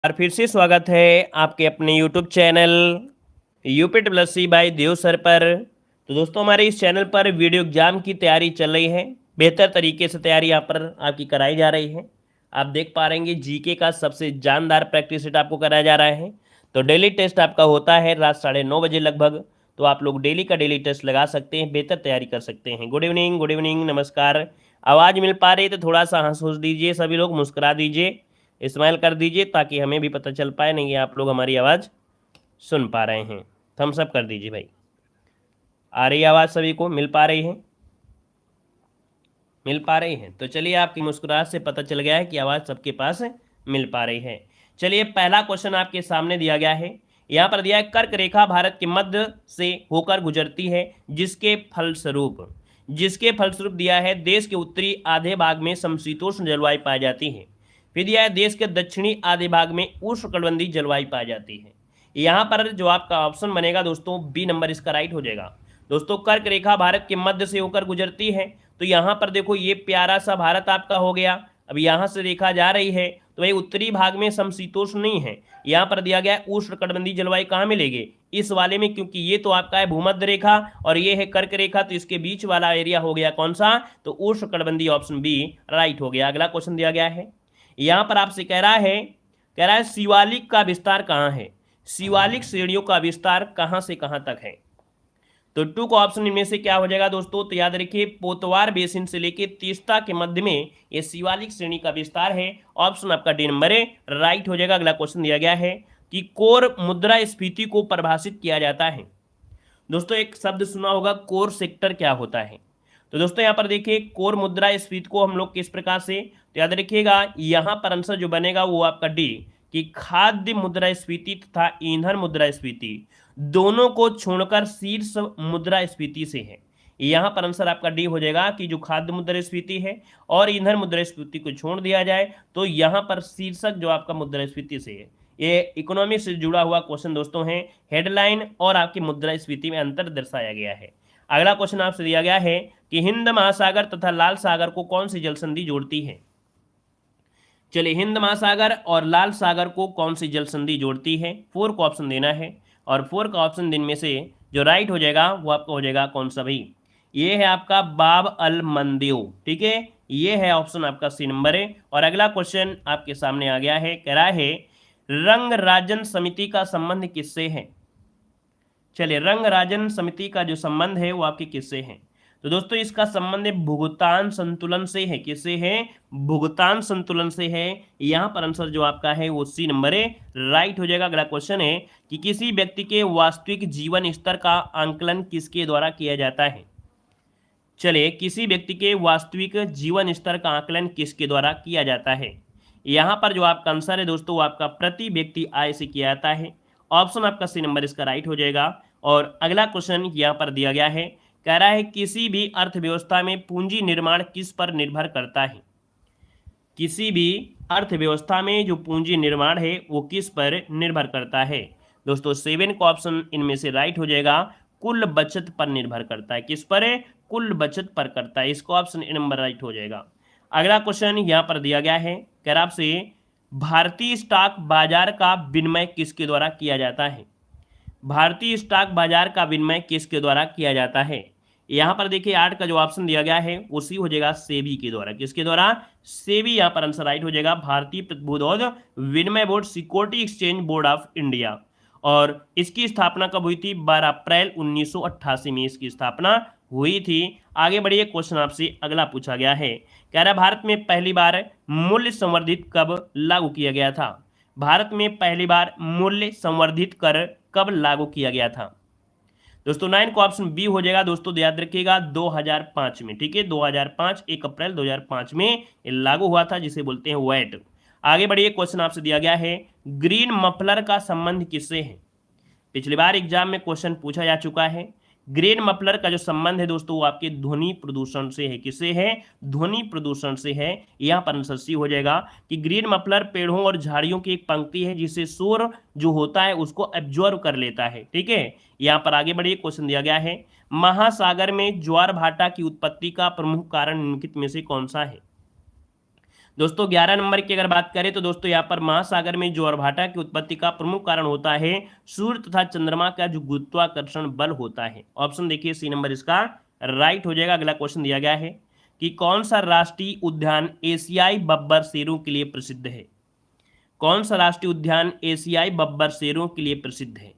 और फिर से स्वागत है आपके अपने YouTube channel UP plus C by Dev sir पर। तो दोस्तों हमारे इस चैनल पर वीडियो एग्जाम की तैयारी चल रही है। बेहतर तरीके से तैयारी यहाँ पर आपकी कराई जा रही है। आप देख पा रहेंगे जीके का सबसे जानदार प्रैक्टिस सेट आपको कराया जा रहा है। तो डेली टेस्ट आपका होता है रात 9:30 बजे लगभग। तो आप लोग डेली का डेली टेस्ट लगा सकते हैं, बेहतर तैयारी कर सकते हैं। गुड इवनिंग, नमस्कार। आवाज़ मिल पा रही है तो थोड़ा सा हंस हंस दीजिए, सभी लोग मुस्कुरा दीजिए, इस्माइल कर दीजिए ताकि हमें भी पता चल पाए नहीं आप लोग हमारी आवाज़ सुन पा रहे हैं। थम्स अप कर दीजिए भाई। आ रही है आवाज़, सभी को मिल पा रही है? मिल पा रही है तो चलिए, आपकी मुस्कुराहट से पता चल गया है कि आवाज़ सबके पास मिल पा रही है। चलिए, पहला क्वेश्चन आपके सामने दिया गया है। यहाँ पर दिया है कर्क रेखा भारत के मध्य से होकर गुजरती है, जिसके फलस्वरूप दिया है देश के उत्तरी आधे भाग में समशीतोष्ण जलवायु पाई जाती है। फिर दिया है देश के दक्षिणी आधे भाग में उष्णकटिबंधीय जलवायु पाई जाती है। यहाँ पर जो आपका ऑप्शन बनेगा दोस्तों, बी नंबर इसका राइट हो जाएगा। दोस्तों, कर्क रेखा भारत के मध्य से होकर गुजरती है, तो यहाँ पर देखो ये प्यारा सा भारत आपका हो गया। अब यहाँ से देखा जा रही है तो भाई उत्तरी भाग में समशीतोष्ण नहीं है, यहाँ पर दिया गया है उष्णकटिबंधीय जलवायु। कहाँ मिलेगी? इस वाले में, क्योंकि ये तो आपका है भूमध्य रेखा और ये है कर्क रेखा, तो इसके बीच वाला एरिया हो गया कौन सा? तो उष्णकटिबंधीय, ऑप्शन बी राइट हो गया। अगला क्वेश्चन दिया गया है, यहाँ पर आपसे कह रहा है शिवालिक का विस्तार कहाँ है? शिवालिक श्रेणियों का विस्तार कहाँ से कहाँ तक है? तो टू का ऑप्शन इनमें से क्या हो जाएगा दोस्तों? तो याद रखिए, पोतवार बेसिन से लेके तीस्ता के मध्य में ये शिवालिक श्रेणी का विस्तार है। ऑप्शन आपका डी नंबर है राइट हो जाएगा। अगला क्वेश्चन दिया गया है कि कोर मुद्रास्फीति को परिभाषित किया जाता है। दोस्तों, एक शब्द सुना होगा, कोर सेक्टर क्या होता है? तो दोस्तों यहाँ पर देखिए, कोर मुद्रास्फीति को हम लोग किस प्रकार से, तो याद रखिएगा यहाँ पर आंसर जो बनेगा वो आपका डी, कि खाद्य मुद्रास्फीति तथा ईंधन मुद्रास्फीति दोनों को छोड़कर शीर्ष मुद्रास्फीति से है। यहाँ पर आंसर आपका डी हो जाएगा कि जो खाद्य मुद्रास्फीति है और ईंधन मुद्रास्फीति को छोड़ दिया जाए तो यहाँ पर शीर्षक जो आपका मुद्रास्फीति से है। ये इकोनॉमी से जुड़ा हुआ क्वेश्चन दोस्तों है। हेडलाइन और आपकी मुद्रास्फीति में अंतर दर्शाया गया है। अगला क्वेश्चन आपसे दिया गया है कि हिंद महासागर तथा लाल सागर को कौन सी जल संधि जोड़ती है? चलिए, हिंद महासागर और लाल सागर को कौन सी जल संधि जोड़ती है? 4 को ऑप्शन देना है और 4 का ऑप्शन दिन में से जो राइट हो जाएगा वो आपका हो जाएगा कौन सा भाई? ये है आपका बाब अल मंदेव। ठीक है, ये है ऑप्शन आपका सी नंबर है। और अगला क्वेश्चन आपके सामने आ गया है, कह रहा है रंग राजन समिति का संबंध किससे है? चलिए, रंग राजन समिति का जो संबंध है वो आपके किससे है? तो दोस्तों इसका संबंध भुगतान संतुलन से है। किससे है? भुगतान संतुलन से है। यहाँ पर आंसर जो आपका है वो सी नंबर है राइट हो जाएगा। अगला क्वेश्चन है कि किसी व्यक्ति के वास्तविक जीवन स्तर का आंकलन किसके द्वारा किया जाता है? चलिए, किसी व्यक्ति के वास्तविक जीवन स्तर का आंकलन किसके द्वारा किया जाता है? यहाँ पर जो आपका आंसर है दोस्तों वो आपका प्रति व्यक्ति आय से किया जाता है। ऑप्शन आपका सी नंबर इसका राइट हो जाएगा। और अगला क्वेश्चन यहाँ पर दिया गया है, कह रहा है किसी भी अर्थव्यवस्था में पूंजी निर्माण किस पर निर्भर करता है? किसी भी अर्थव्यवस्था में जो पूंजी निर्माण है वो किस पर निर्भर करता है? दोस्तों 7 का ऑप्शन इनमें से राइट हो जाएगा, कुल बचत पर निर्भर करता है। किस पर है? कुल बचत पर करता है। इसका ऑप्शन ए नंबर राइट हो जाएगा। अगला क्वेश्चन यहाँ पर दिया गया है, कह रहा आपसे भारतीय स्टॉक बाजार का विनिमय किसके द्वारा किया जाता है? भारतीय स्टॉक बाजार का विनिमय किसके द्वारा किया जाता है? यहाँ पर देखिए 8 का जो ऑप्शन दिया गया है उसी हो जाएगा सेबी के द्वारा। किसके द्वारा? सेबी यहाँ पर आंसर राइट हो जाएगा। भारतीय प्रतिभूति और विनिमय board, security exchange board of India. और इसकी स्थापना कब हुई थी? 12 अप्रैल 1988 में इसकी स्थापना हुई थी। आगे बढ़िए, क्वेश्चन आपसे अगला पूछा गया है, कह रहा भारत में पहली बार मूल्य संवर्धित कब लागू किया गया था? भारत में पहली बार मूल्य संवर्धित कर कब लागू किया गया था? दोस्तों 9 का ऑप्शन बी हो जाएगा। दोस्तों याद रखिएगा 2005 में। ठीक है, 2005, 1 अप्रैल 2005 में ये लागू हुआ था, जिसे बोलते हैं वैट। आगे बढ़िए, क्वेश्चन आपसे दिया गया है ग्रीन मफलर का संबंध किससे है? पिछली बार एग्जाम में क्वेश्चन पूछा जा चुका है। ग्रीन मफलर का जो संबंध है दोस्तों वो आपके ध्वनि प्रदूषण से है। किससे है? ध्वनि प्रदूषण से है। यहाँ पर आंसर सी हो जाएगा कि ग्रीन मफलर पेड़ों और झाड़ियों की एक पंक्ति है जिससे शोर जो होता है उसको एब्जॉर्व कर लेता है। ठीक है, यहाँ पर आगे बढ़िए, क्वेश्चन दिया गया है महासागर में ज्वार भाटा की उत्पत्ति का प्रमुख कारण निम्नलिखित में से कौन सा है? दोस्तों 11 नंबर की अगर बात करें तो दोस्तों यहाँ पर महासागर में ज्वारभाटा की उत्पत्ति का प्रमुख कारण होता है सूर्य तथा चंद्रमा का जो गुरुत्वाकर्षण बल होता है। ऑप्शन देखिए सी नंबर इसका राइट हो जाएगा। अगला क्वेश्चन दिया गया है कि कौन सा राष्ट्रीय उद्यान एशियाई बब्बर शेरों के लिए प्रसिद्ध है। कौन सा राष्ट्रीय उद्यान एशियाई बब्बर शेरों के लिए प्रसिद्ध है।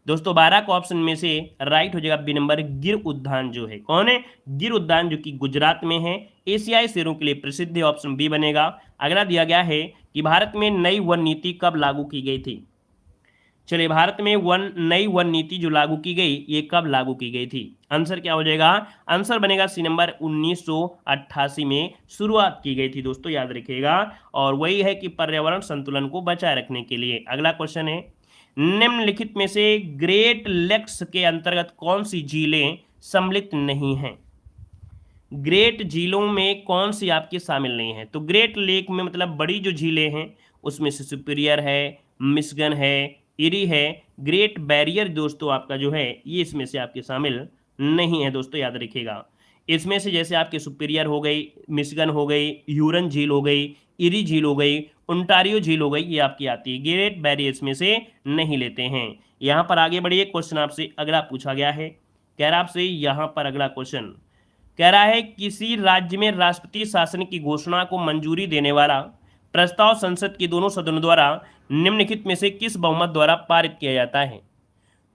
दोस्तों 12 का ऑप्शन में से राइट हो जाएगा बी नंबर गिर उद्यान जो है। कौन है? गिर उद्यान जो कि गुजरात में है, एशियाई शेरों के लिए प्रसिद्ध है। ऑप्शन बी बनेगा। अगला दिया गया है कि भारत में नई वन नीति कब लागू की गई थी। चलिए भारत में नई वन नीति जो लागू की गई ये कब लागू की गई थी। आंसर क्या हो जाएगा? आंसर बनेगा सी नंबर 1988 में शुरुआत की गई थी दोस्तों, याद रखिएगा। और वही है कि पर्यावरण संतुलन को बचाए रखने के लिए। अगला क्वेश्चन है निम्नलिखित में से ग्रेट लेक्स के अंतर्गत कौन सी झीलें सम्मिलित नहीं हैं। ग्रेट झीलों में कौन सी आपकी शामिल नहीं है। तो ग्रेट लेक में मतलब बड़ी जो झीलें हैं उसमें से सुपीरियर है, मिशिगन है, इरी है, ग्रेट बैरियर दोस्तों आपका जो है ये इसमें से आपके शामिल नहीं है दोस्तों, याद रखिएगा। इसमें से जैसे आपके सुपीरियर हो गई, मिशिगन हो गई, ह्यूरन झील हो गई, इरी झील हो गई, ओंटारियो झील हो गई, ये आपकी आती है। ग्रेट बैरियर्स में से नहीं लेते हैं। यहाँ पर आगे बढ़िए, क्वेश्चन आपसे अगला पूछा गया है। कह रहा आपसे यहाँ पर अगला क्वेश्चन कह रहा है किसी राज्य में राष्ट्रपति शासन की घोषणा को मंजूरी देने वाला प्रस्ताव संसद के दोनों सदनों द्वारा निम्नलिखित में से किस बहुमत द्वारा पारित किया जाता है।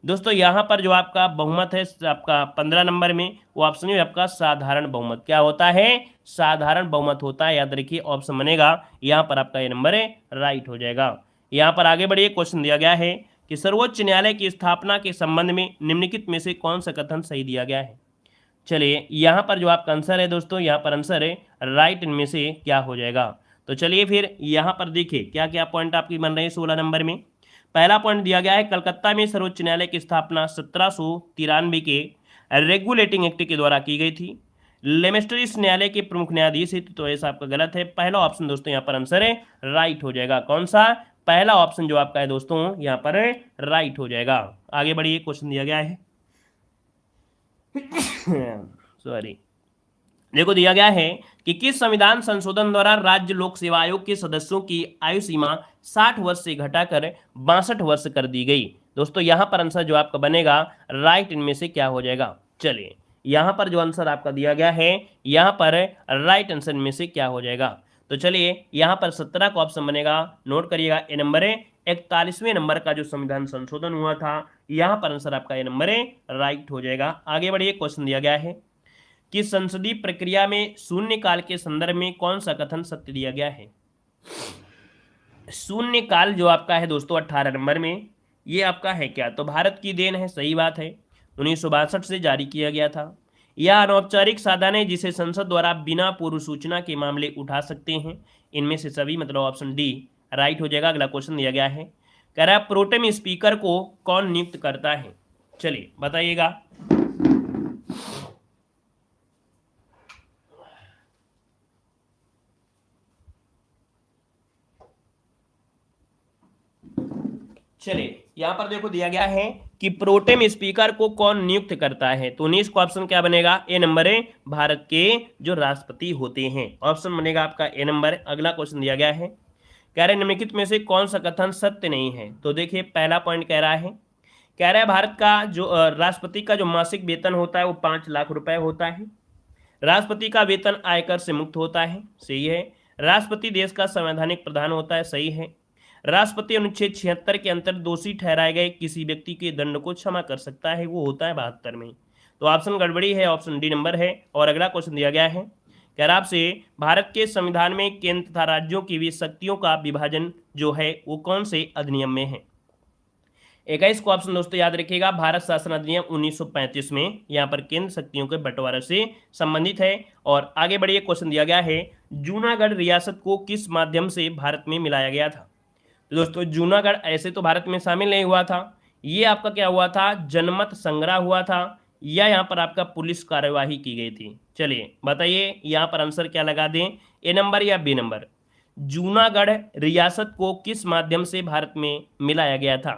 दोस्तों यहाँ पर जो आपका बहुमत है आपका 15 नंबर में, वो ऑप्शन है आपका साधारण बहुमत। क्या होता है? साधारण बहुमत होता है, याद रखिए। ऑप्शन बनेगा यहाँ पर आपका ये नंबर है राइट हो जाएगा। यहाँ पर आगे बढ़िए, क्वेश्चन दिया गया है कि सर्वोच्च न्यायालय की स्थापना के संबंध में निम्नलिखित में से कौन सा कथन सही दिया गया है। चलिए यहाँ पर जो आपका आंसर है दोस्तों, यहाँ पर आंसर है राइट इनमें से क्या हो जाएगा। तो चलिए फिर यहाँ पर देखिए क्या क्या पॉइंट आपकी बन रहे हैं 16 नंबर में। पहला पॉइंट दिया गया है कलकत्ता में सर्वोच्च न्यायालय की स्थापना 1793 के रेगुलेटिंग एक्ट के द्वारा की गई थी। लेमेस्ट्रिस न्यायालय के प्रमुख न्यायाधीश है, तो ऐसा आपका गलत है। पहला ऑप्शन दोस्तों यहाँ पर आंसर है राइट हो जाएगा। कौन सा? पहला ऑप्शन जो आपका है दोस्तों यहाँ पर राइट हो जाएगा। आगे बढ़िए, क्वेश्चन दिया गया है सॉरी देखो दिया गया है कि किस संविधान संशोधन द्वारा राज्य लोक सेवा आयोग के सदस्यों की आयु सीमा 60 वर्ष से घटाकर 62 वर्ष कर दी गई। दोस्तों यहाँ पर आंसर जो आपका बनेगा राइट इनमें से क्या हो जाएगा। चलिए यहाँ पर जो आंसर आपका दिया गया है यहाँ पर राइट आंसर में से क्या हो जाएगा। तो चलिए यहाँ पर 17 का ऑप्शन बनेगा, नोट करिएगा। ए नंबर है 41वें नंबर का जो संविधान संशोधन हुआ था, यहाँ पर आंसर आपका ये नंबर है राइट हो जाएगा। आगे बढ़िए, क्वेश्चन दिया गया है कि संसदीय प्रक्रिया में शून्य काल के संदर्भ में कौन सा कथन सत्य दिया गया है। शून्य काल जो आपका है दोस्तों 18 नंबर में, ये आपका है क्या? तो भारत की देन है, सही बात है। 1962 से जारी किया गया था। यह अनौपचारिक साधन है जिसे संसद द्वारा बिना पूर्व सूचना के मामले उठा सकते हैं। इनमें से सभी मतलब ऑप्शन डी राइट हो जाएगा। अगला क्वेश्चन दिया गया है, कह रहा है प्रोटेम स्पीकर को कौन नियुक्त करता है। चलिए बताइएगा। चलिए यहां पर देखो दिया गया है कि प्रोटेम स्पीकर को कौन नियुक्त करता है। तो 19 का ऑप्शन क्या बनेगा? ए नंबर है भारत के जो राष्ट्रपति होते हैं। ऑप्शन बनेगा आपका ए नंबर। अगला क्वेश्चन दिया गया है, कह रहे निम्नलिखित में से कौन सा कथन सत्य नहीं है। तो देखिए पहला पॉइंट कह रहा है भारत का जो राष्ट्रपति का जो मासिक वेतन होता है वो 5 लाख रुपए होता है। राष्ट्रपति का वेतन आयकर से मुक्त होता है, सही है। राष्ट्रपति देश का संवैधानिक प्रधान होता है, सही है। राष्ट्रपति अनुच्छेद 76 के अंतर्गत दोषी ठहराए गए किसी व्यक्ति के दंड को क्षमा कर सकता है, वो होता है 72 में। तो ऑप्शन गड़बड़ी है, ऑप्शन डी नंबर है। और अगला क्वेश्चन दिया गया है, कह रहा आपसे भारत के संविधान में केंद्र तथा राज्यों की भी शक्तियों का विभाजन जो है वो कौन से अधिनियम में है। 21 को ऑप्शन दोस्तों याद रखिएगा, भारत शासन अधिनियम 1935 में यहाँ पर केंद्र शक्तियों के बंटवारे से संबंधित है। और आगे बढ़िए, क्वेश्चन दिया गया है जूनागढ़ रियासत को किस माध्यम से भारत में मिलाया गया था। तो दोस्तों जूनागढ़ ऐसे तो भारत में शामिल नहीं हुआ था, ये आपका क्या हुआ था, जनमत संग्रह हुआ था, या यहाँ पर आपका पुलिस कार्यवाही की गई थी। चलिए बताइए यहाँ पर आंसर क्या लगा दें, ए नंबर या बी नंबर। जूनागढ़ रियासत को किस माध्यम से भारत में मिलाया गया था।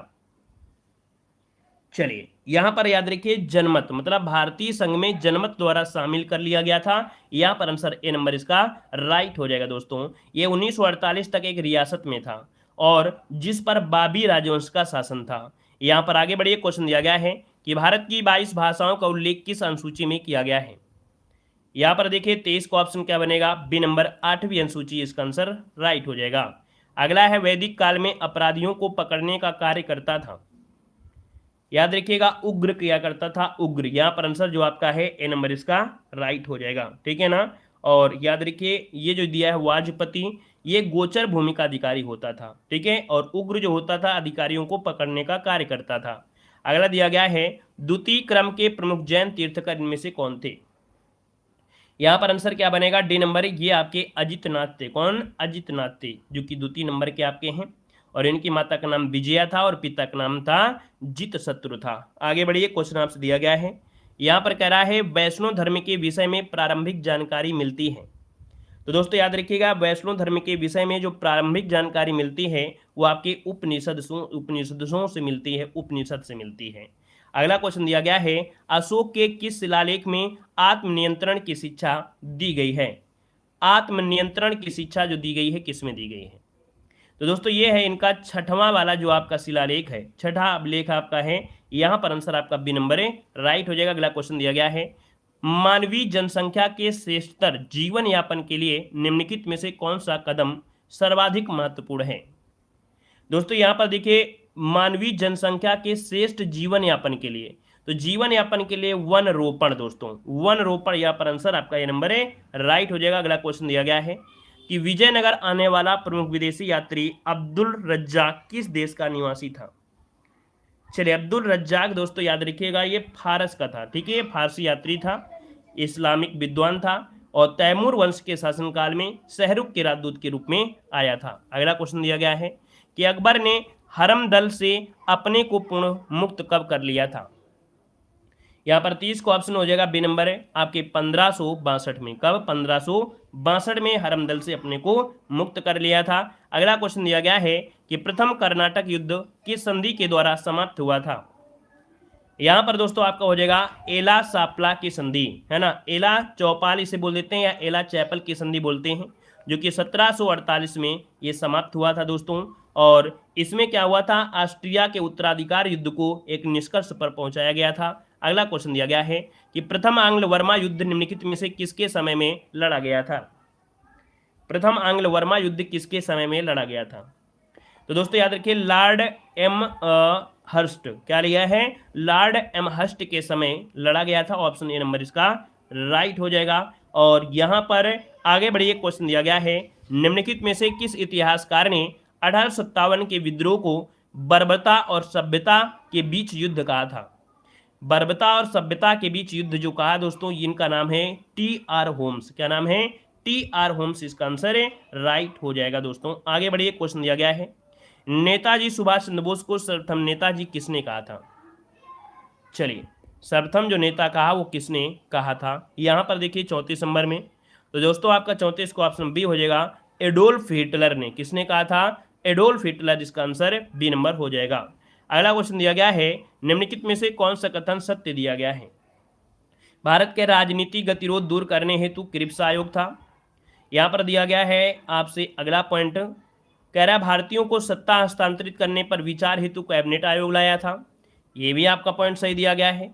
चलिए यहाँ पर याद रखिए जनमत, मतलब भारतीय संघ में जनमत द्वारा शामिल कर लिया गया था। यहाँ पर आंसर ए नंबर इसका राइट हो जाएगा दोस्तों। ये 1948 तक एक रियासत में था और जिस पर बाबी राजवंश का शासन था। यहाँ पर आगे बढ़िए, क्वेश्चन दिया गया है कि भारत की 22 भाषाओं का उल्लेख किस अनुसूची में किया गया है। यहाँ पर देखिए 23 का ऑप्शन क्या बनेगा, बी नंबर 8वीं अनुसूची, इसका आंसर राइट हो जाएगा। अगला है वैदिक काल में अपराधियों को पकड़ने का कार्य करता था। याद रखिएगा उग्र किया करता था, उग्र। यहाँ पर आंसर जो आपका है ए नंबर इसका राइट हो जाएगा, ठीक है ना। और याद रखिए ये जो दिया है वाजपति, ये गोचर भूमि का अधिकारी होता था, ठीक है। और उग्र जो होता था अधिकारियों को पकड़ने का कार्य करता था। अगला दिया गया है द्वितीय क्रम के प्रमुख जैन तीर्थकर इनमें से कौन थे। यहाँ पर आंसर क्या बनेगा, डी नंबर, ये आपके अजितनाथ थे। कौन, अजितनाथ थे, जो कि द्वितीय नंबर के आपके हैं। और इनकी माता का नाम विजया था और पिता का नाम था जितशत्रु था। आगे बढ़िए, क्वेश्चन आपसे दिया गया है, यहाँ पर कह रहा है वैष्णव धर्म के विषय में प्रारंभिक जानकारी मिलती है। तो दोस्तों याद रखिएगा वैष्णव धर्म के विषय में जो प्रारंभिक जानकारी मिलती है वो आपके उपनिषदों से मिलती है, उपनिषद से मिलती है। अगला क्वेश्चन दिया गया है अशोक के किस शिलालेख में आत्मनियंत्रण की शिक्षा दी गई है। आत्मनियंत्रण की शिक्षा जो दी गई है किस में दी गई है। तो दोस्तों ये है इनका छठवां वाला जो आपका शिलालेख है, छठा लेख आपका है। यहाँ पर आंसर आपका बी नंबर है राइट हो जाएगा। अगला क्वेश्चन दिया गया है मानवीय जनसंख्या के श्रेष्ठतर जीवन यापन के लिए निम्नलिखित में से कौन सा कदम सर्वाधिक महत्वपूर्ण है। दोस्तों यहाँ पर देखिए मानवीय जनसंख्या के श्रेष्ठ जीवन यापन के लिए, तो जीवन यापन के लिए वन रोपण, दोस्तों वन रोपण। यहाँ पर आंसर आपका ये नंबर है राइट हो जाएगा। अगला क्वेश्चन दिया गया है कि विजयनगर आने वाला प्रमुख विदेशी यात्री अब्दुल रज्जाक किस देश का निवासी था। चलिए अब्दुल रज्जाक दोस्तों याद रखिएगा ये फारस का था, ठीक है, फारसी यात्री था, इस्लामिक विद्वान था और तैमूर वंश के शासनकाल में शाहरुख के राजदूत के रूप में आया था। अगला क्वेश्चन दिया गया है कि अकबर ने हरम दल से अपने को पूर्ण मुक्त कब कर लिया था। यहाँ पर 30 को ऑप्शन हो जाएगा बी नंबर है आपके 1562 में। कब, 1562 में हरमदल से अपने को मुक्त कर लिया था। अगला क्वेश्चन दिया गया है कि प्रथम कर्नाटक युद्ध किस संधि के द्वारा समाप्त हुआ था। यहाँ पर दोस्तों आपका हो जाएगा एला सापला की संधि, है ना, एला चौपाल इसे बोल देते हैं या एला चैपल की संधि बोलते हैं, जो कि 1748 में ये समाप्त हुआ था दोस्तों। और इसमें क्या हुआ था, ऑस्ट्रिया के उत्तराधिकार युद्ध को एक निष्कर्ष पर पहुंचाया गया था। अगला क्वेश्चन दिया गया है कि प्रथम आंग्ल वर्मा युद्ध निम्नलिखित में से किसके समय में लड़ा गया था। प्रथम आंग्ल वर्मा युद्ध किसके समय में लड़ा गया था। तो दोस्तों याद रखिए लॉर्ड एम हर्स्ट, क्या लिया है, लॉर्ड एम हर्स्ट के समय लड़ा गया था। ऑप्शन ए नंबर इसका राइट हो जाएगा। और यहाँ पर आगे बढ़िए, क्वेश्चन दिया गया है निम्नलिखित में से किस इतिहासकार ने 1857 के विद्रोह को बर्बरता और सभ्यता के बीच युद्ध कहा था। बर्बरता और सभ्यता के बीच युद्ध जो कहा दोस्तों, इनका नाम है टी.आर. होम्स। क्या नाम है, टी.आर. होम्स, इसका आंसर है राइट हो जाएगा दोस्तों। आगे बढ़िए, क्वेश्चन दिया गया है नेताजी सुभाष चंद्र बोस को सर्वप्रथम नेताजी किसने कहा था। चलिए सर्वप्रथम जो नेता कहा वो किसने कहा था। यहाँ पर देखिए 34 नंबर में, तो दोस्तों आपका 34 को ऑप्शन बी हो जाएगा एडोल्फ हिटलर ने। किसने कहा था, एडोल्फ हिटलर, इसका आंसर बी नंबर हो जाएगा। अगला क्वेश्चन दिया गया है निम्नलिखित में से कौन सा कथन सत्य दिया गया है। भारत के राजनीतिक गतिरोध दूर करने हेतु क्रिप्स आयोग था। यहाँ पर दिया गया है आपसे अगला पॉइंट, कह रहा है भारतीयों को सत्ता हस्तांतरित करने पर विचार हेतु कैबिनेट आयोग लाया था। ये भी आपका पॉइंट सही दिया गया है।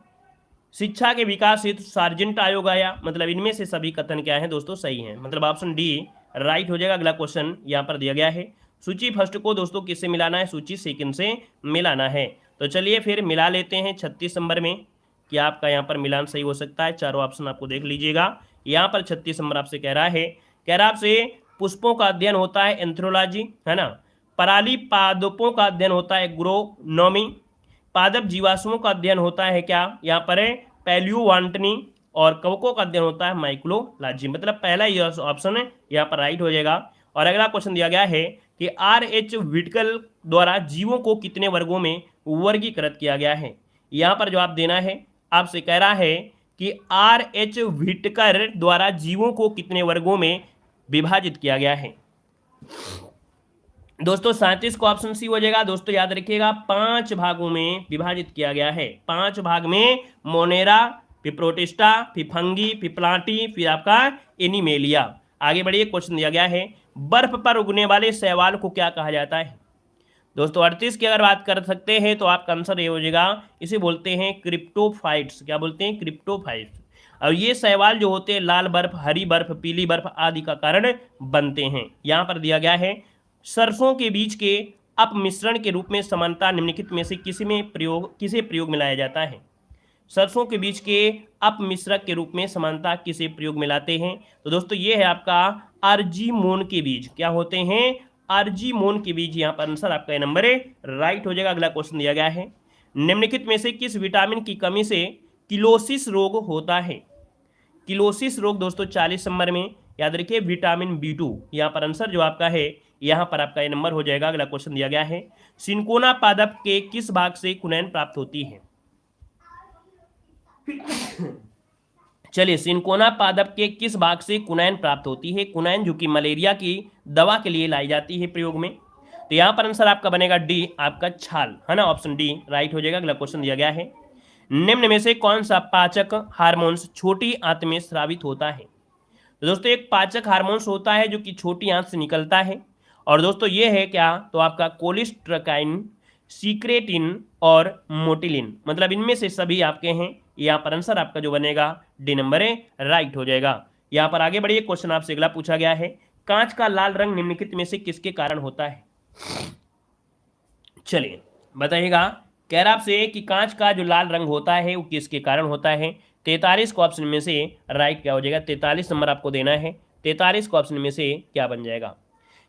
शिक्षा के विकास हेतु सार्जेंट आयोग आया, मतलब इनमें से सभी कथन क्या है दोस्तों सही हैं, मतलब ऑप्शन डी राइट हो जाएगा। अगला क्वेश्चन यहाँ पर दिया गया है सूची फर्स्ट को दोस्तों किससे मिलाना है, सूची सेकंड से मिलाना है। तो चलिए फिर मिला लेते हैं 36 नंबर में, कि आपका यहाँ पर मिलान सही हो सकता है। चारों ऑप्शन आपको देख लीजिएगा। यहाँ पर 36 नंबर आपसे कह रहा है, कह रहा आपसे पुष्पों का अध्ययन होता है एंथ्रोलॉजी, है ना, पराली पादपों का अध्ययन होता है एग्रोनॉमी, पादप जीवाश्मों का अध्ययन होता है क्या, यहाँ पर है पैलियोबॉटनी, और कवकों का अध्ययन होता है माइकोलॉजी। मतलब पहला ये ऑप्शन है यहाँ पर राइट हो जाएगा। और अगला क्वेश्चन दिया गया है कि R.H. व्हिटकर द्वारा जीवों को कितने वर्गों में वर्गीकृत किया गया है। यहाँ पर जवाब देना है, आपसे कह रहा है कि R.H. व्हिटकर द्वारा जीवों को कितने वर्गों में विभाजित किया गया है। दोस्तों 37 को ऑप्शन सी हो जाएगा। दोस्तों याद रखिएगा 5 भागों में विभाजित किया गया है। 5 भाग में मोनेरा, फिर प्रोटिस्टा, फिर फंगी, फिर प्लांटी, फिर आपका एनिमेलिया। आगे बढ़िए, क्वेश्चन दिया गया है बर्फ पर उगने वाले शैवाल को क्या कहा जाता है। दोस्तों 38 की अगर बात कर सकते हैं तो आपका आंसर ये हो जाएगा, इसे बोलते हैं क्रिप्टोफाइट्स। क्या बोलते हैं? क्रिप्टोफाइट्स। और ये शैवाल जो होते हैं लाल बर्फ, हरी बर्फ, पीली बर्फ आदि का कारण बनते हैं। यहां पर दिया गया है सरसों के बीज के अपमिश्रण के रूप में समानता निम्नलिखित में से किसे प्रयोग में लाया जाता है। सरसों के बीज के अपमिश्रक के रूप में समानता किसे प्रयोग में लाते हैं। तो दोस्तों ये है आपका अर्जीमोन के बीज। क्या होते हैं? अर्जीमोन के बीज। यहाँ पर आंसर आपका नंबर राइट हो जाएगा। अगला क्वेश्चन दिया गया है निम्नलिखित में से किस विटामिन की कमी से किलोसिस रोग होता है। किलोसिस रोग दोस्तों 40 नंबर में याद रखिए विटामिन B2। यहाँ पर आंसर जो आपका है, यहाँ पर आपका ये नंबर हो जाएगा। अगला क्वेश्चन दिया गया है सिनकोना पादप के किस भाग से कुनैन प्राप्त होती है। चलिए, सिनकोना पादप के किस भाग से कुनैन प्राप्त होती है। कुनैन जो कि मलेरिया की दवा के लिए लाई जाती है प्रयोग में। तो यहाँ पर आंसर आपका बनेगा डी, आपका छाल, है ना। ऑप्शन डी राइट हो जाएगा। अगला क्वेश्चन दिया गया है निम्न में से कौन सा पाचक हार्मोन्स छोटी आंत में स्रावित होता है। तो दोस्तों एक पाचक हार्मोन्स होता है जो कि छोटी आंत से निकलता है। और दोस्तों ये है क्या, तो आपका कोलिस्ट्रकाइन, सीक्रेटिन और मोटिलिन, मतलब इनमें से सभी आपके हैं। यहाँ पर आंसर आपका जो बनेगा डी नंबर राइट हो जाएगा। यहाँ पर आगे बढ़िए, क्वेश्चन आपसे अगला पूछा गया है कांच का लाल रंग निम्नलिखित में से किसके कारण होता है। चलिए बताइएगा, कह रहा आपसे कि कांच का जो लाल रंग होता है वो किसके कारण होता है। 43 को ऑप्शन में से राइट क्या हो जाएगा, 43 नंबर आपको देना है। 43 को ऑप्शन में से क्या बन जाएगा।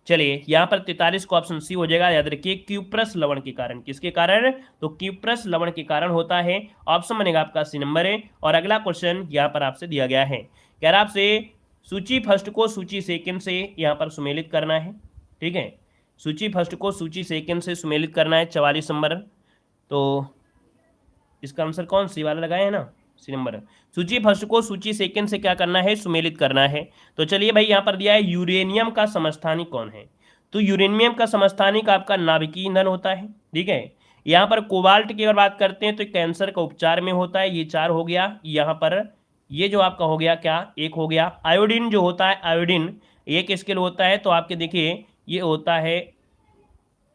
चलिए यहाँ पर 43 को ऑप्शन सी हो जाएगा। याद रखिए क्यूप्रस लवण के कारण। किसके कारण? तो क्यूप्रस लवण के कारण होता है। ऑप्शन बनेगा आपका सी नंबर है। और अगला क्वेश्चन यहाँ पर आपसे दिया गया है, कह रहा आपसे सूची फर्स्ट को सूची सेकंड से यहाँ पर सुमेलित करना है। ठीक है, सूची फर्स्ट को सूची सेकंड से सुमेलित करना है। 44 नंबर। तो इसका आंसर कौन सी वाला लगाए है ना, सी नंबर। सूची फर्स्ट को सूची सेकंड से क्या करना है, सुमेलित करना है। तो चलिए भाई, यहाँ पर दिया है यूरेनियम का समस्थानिक कौन है। तो यूरेनियम का समस्थानिक आपका नाभिकीय ईंधन होता है। ठीक है, यहाँ पर कोबाल्ट की अगर बात करते हैं तो कैंसर का उपचार में होता है। ये 4 हो गया। यहाँ पर ये जो आपका हो गया क्या, 1 हो गया। आयोडीन जो होता है, आयोडीन ये किसके लिए होता है, तो आपके देखिए ये होता है,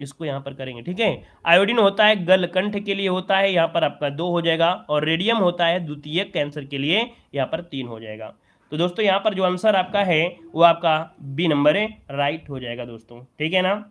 इसको यहाँ पर करेंगे। ठीक है, आयोडीन होता है गलकंठ के लिए होता है, यहाँ पर आपका 2 हो जाएगा। और रेडियम होता है द्वितीयक कैंसर के लिए, यहाँ पर 3 हो जाएगा। तो दोस्तों यहाँ पर जो आंसर आपका है वो आपका बी नंबर है, राइट हो जाएगा दोस्तों। ठीक है ना।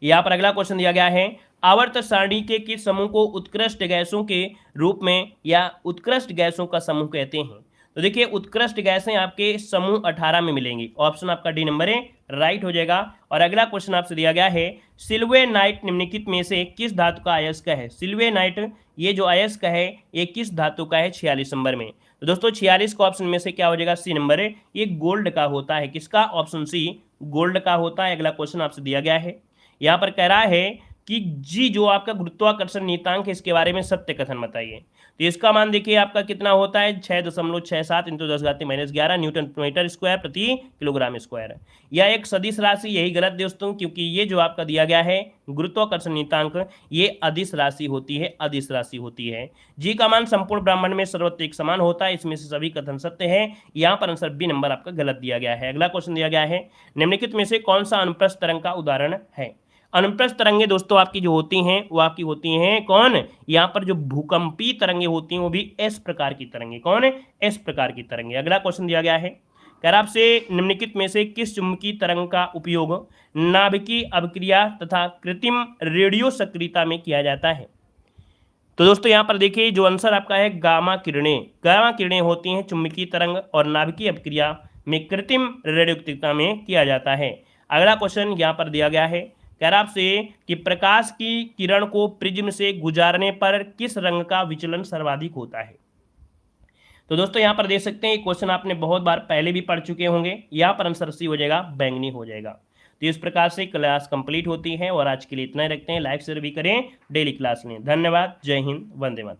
यहाँ पर अगला क्वेश्चन दिया गया है आवर्त सारणी के किस समूह को उत्कृष्ट गैसों के रूप में या उत्कृष्ट गैसों का समूह कहते हैं। तो देखिए उत्कृष्ट गैसें आपके समूह 18 में मिलेंगी। ऑप्शन आपका डी नंबर है, राइट हो जाएगा। और अगला क्वेश्चन आपसे दिया गया है सिल्वेनाइट निम्नलिखित में से किस धातु का अयस्क है। सिल्वेनाइट ये जो अयस्क है ये किस धातु का है, 46 नंबर में। तो दोस्तों 46 का ऑप्शन में से क्या हो जाएगा, सी नंबर है, ये गोल्ड का होता है। किसका? ऑप्शन सी, गोल्ड का होता है। अगला क्वेश्चन आपसे दिया गया है, यहाँ पर कह रहा है कि जी जो आपका गुरुत्वाकर्षण नियतांक है इसके बारे में सत्य कथन बताइए। तो इसका मान देखिए आपका कितना होता है, 6.67 इंटू 10⁻⁻11 न्यूटन मीटर स्क्वायर प्रति किलोग्राम स्क्वायर। यह एक सदिश राशि, यही गलत दोस्तों, क्योंकि ये जो आपका दिया गया है गुरुत्वाकर्षण नियतांक ये अदिश राशि होती है, अदिश राशि होती है। जी का मान संपूर्ण ब्रह्मांड में सर्वत्र एक समान होता है, इसमें से सभी कथन सत्य है। यहाँ पर आंसर बी नंबर आपका गलत दिया गया है। अगला क्वेश्चन दिया गया है निम्नलिखित में से कौन सा अनुप्रस्थ तरंग का उदाहरण है। अनुप्रस्थ तरंगे दोस्तों आपकी जो होती हैं वो आपकी होती हैं कौन, यहाँ पर जो भूकंपीय तरंगे होती हैं वो भी एस प्रकार की तरंगे। कौन है? एस प्रकार की तरंगे। अगला क्वेश्चन दिया गया है, कह रहा आपसे निम्नलिखित में से किस चुंबकीय तरंग का उपयोग नाभिकीय अभिक्रिया तथा कृत्रिम रेडियो सक्रियता में किया जाता है। तो दोस्तों यहाँ पर देखिए जो आंसर आपका है गामा किरणें। गामा किरणें होती हैं चुंबकीय तरंग और नाभिकीय अभिक्रिया में कृत्रिम रेडियोक्तिकता में किया जाता है। अगला क्वेश्चन यहाँ पर दिया गया है, कह रहा आपसे कि प्रकाश की किरण को प्रिज्म से गुजारने पर किस रंग का विचलन सर्वाधिक होता है। तो दोस्तों यहाँ पर देख सकते हैं क्वेश्चन आपने बहुत बार पहले भी पढ़ चुके होंगे। यहाँ पर आंसर सी हो जाएगा, बैंगनी हो जाएगा। तो इस प्रकार से क्लास कंप्लीट होती है और आज के लिए इतना ही रखते हैं। लाइक शेयर भी करें, डेली क्लास लें। धन्यवाद, जय हिंद, वंदे मातरम।